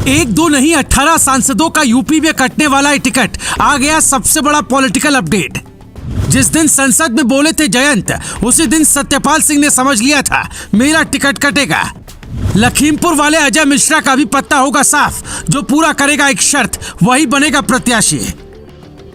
एक दो नहीं 18 सांसदों का यूपी में कटने वाला है टिकट। आ गया सबसे बड़ा पॉलिटिकल अपडेट। जिस दिन संसद में बोले थे जयंत, उसी दिन सत्यपाल सिंह ने समझ लिया था मेरा टिकट कटेगा। लखीमपुर वाले अजय मिश्रा का भी पत्ता होगा साफ, जो पूरा करेगा एक शर्त वही बनेगा प्रत्याशी।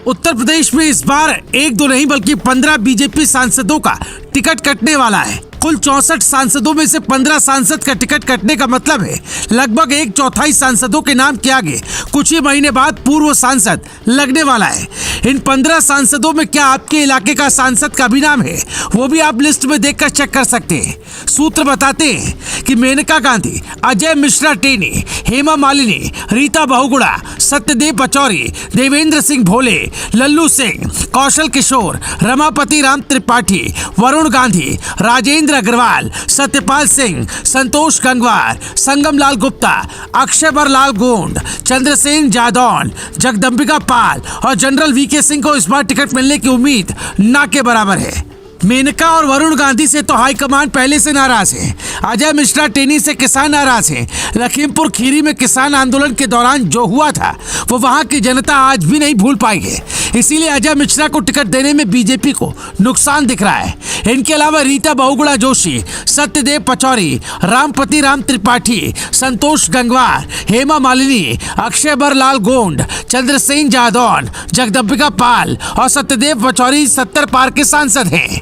उत्तर प्रदेश में इस बार एक दो नहीं बल्कि 15 बीजेपी सांसदों का टिकट कटने वाला है। कुल 64 सांसदों में से 15 सांसद का टिकट कटने का मतलब है लगभग 1/4 सांसदों के नाम के आगे कुछ ही महीने बाद पूर्व सांसद लगने वाला है। इन 15 सांसदों में क्या आपके इलाके का सांसद का भी नाम है, वो भी आप लिस्ट में देखकर चेक कर सकते हैं। सूत्र बताते हैं कि मेनका गांधी, अजय मिश्रा टेनी, हेमा मालिनी, रीता बहुगुणा, सत्यदेव पचौरी, देवेंद्र सिंह भोले, लल्लू सिंह, कौशल किशोर, रमापति राम त्रिपाठी, वरुण गांधी, राजेंद्र अग्रवाल, सत्यपाल सिंह, संतोष गंगवार, संगम लाल गुप्ता, अक्षयबर लाल गोंड, चंद्रसेन जादौन, जगदम्बिका पाल और जनरल वीके सिंह को इस बार टिकट मिलने की उम्मीद ना के बराबर है। मेनका और वरुण गांधी से तो हाईकमान पहले से नाराज है। अजय मिश्रा टेनी से किसान नाराज है। लखीमपुर खीरी में किसान आंदोलन के दौरान जो हुआ था वो वहां की जनता आज भी नहीं भूल पाई है। इसीलिए अजय मिश्रा को टिकट देने में बीजेपी को नुकसान दिख रहा है। इनके अलावा रीता बहुगुणा जोशी, सत्यदेव पचौरी, रामपति राम त्रिपाठी, संतोष गंगवार, हेमा मालिनी, अक्षयबर लाल गोंड, चंद्रसेन जादौन, जगदम्बिका पाल और सत्यदेव पचौरी 70 पार के सांसद हैं।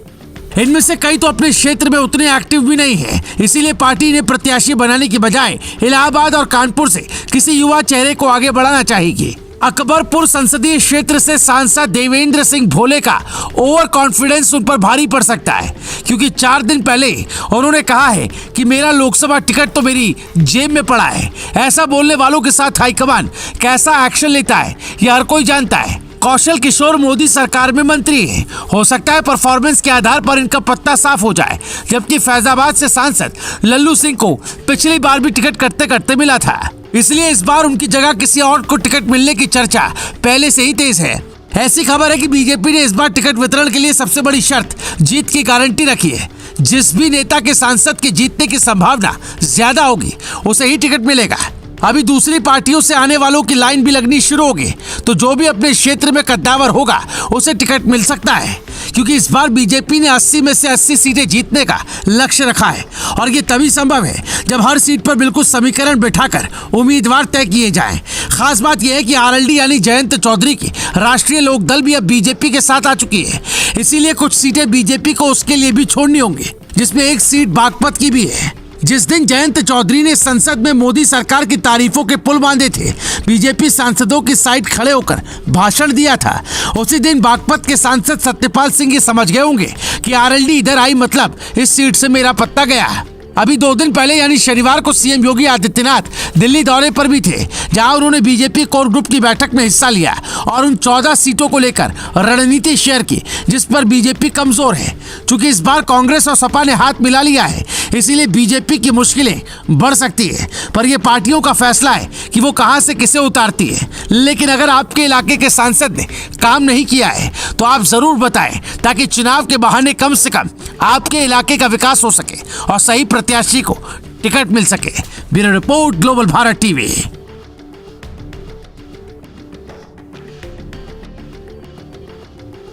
इनमें से कई तो अपने क्षेत्र में उतने एक्टिव भी नहीं है। इसीलिए पार्टी ने प्रत्याशी बनाने की बजाय इलाहाबाद और कानपुर से किसी युवा चेहरे को आगे बढ़ाना चाहेगी। अकबरपुर संसदीय क्षेत्र से सांसद देवेंद्र सिंह भोले का ओवर कॉन्फिडेंस उन पर भारी पड़ सकता है, क्योंकि 4 दिन पहले उन्होंने कहा है कि मेरा लोकसभा टिकट तो मेरी जेब में पड़ा है। ऐसा बोलने वालों के साथ हाईकमान कैसा एक्शन लेता है यह हर कोई जानता है। कौशल किशोर मोदी सरकार में मंत्री हैं। हो सकता है परफॉर्मेंस के आधार पर इनका पत्ता साफ हो जाए। जबकि फैजाबाद से सांसद लल्लू सिंह को पिछली बार भी टिकट करते करते मिला था, इसलिए इस बार उनकी जगह किसी और को टिकट मिलने की चर्चा पहले से ही तेज है। ऐसी खबर है कि बीजेपी ने इस बार टिकट वितरण के लिए सबसे बड़ी शर्त जीत की गारंटी रखी है। जिस भी नेता के सांसद के जीतने की संभावना ज्यादा होगी उसे ही टिकट मिलेगा। अभी दूसरी पार्टियों से आने वालों की लाइन भी लगनी शुरू होगी, तो जो भी अपने क्षेत्र में कद्दावर होगा उसे टिकट मिल सकता है, क्योंकि इस बार बीजेपी ने 80 में से 80 सीटें जीतने का लक्ष्य रखा है। और ये तभी संभव है जब हर सीट पर बिल्कुल समीकरण बिठाकर उम्मीदवार तय किए जाएं। खास बात यह है कि आरएलडी यानी जयंत चौधरी की राष्ट्रीय लोकदल भी अब बीजेपी के साथ आ चुकी है। इसीलिए कुछ सीटें बीजेपी को उसके लिए भी छोड़नी होंगी, जिसमें एक सीट बागपत की भी है। जिस दिन जयंत चौधरी ने संसद में मोदी सरकार की तारीफों के पुल बांधे थे, बीजेपी सांसदों की साइड खड़े होकर भाषण दिया था, उसी दिन बागपत के सांसद सत्यपाल सिंह ये समझ गए होंगे कि आरएलडी इधर आई मतलब इस सीट से मेरा पत्ता गया। अभी 2 दिन पहले यानी शनिवार को सीएम योगी आदित्यनाथ दिल्ली दौरे पर भी थे, जहां उन्होंने बीजेपी कोर ग्रुप की बैठक में हिस्सा लिया और उन 14 सीटों को लेकर रणनीति शेयर की जिस पर बीजेपी कमजोर है। चूंकि इस बार कांग्रेस और सपा ने हाथ मिला लिया है, इसीलिए बीजेपी की मुश्किलें बढ़ सकती है। पर यह पार्टियों का फैसला है कि वो कहां से किसे उतारती है। लेकिन अगर आपके इलाके के सांसद ने काम नहीं किया है तो आप जरूर बताएं, ताकि चुनाव के बहाने कम से कम आपके इलाके का विकास हो सके और सही प्रत्याशी को टिकट मिल सके। Bureau report, global Bharat TV.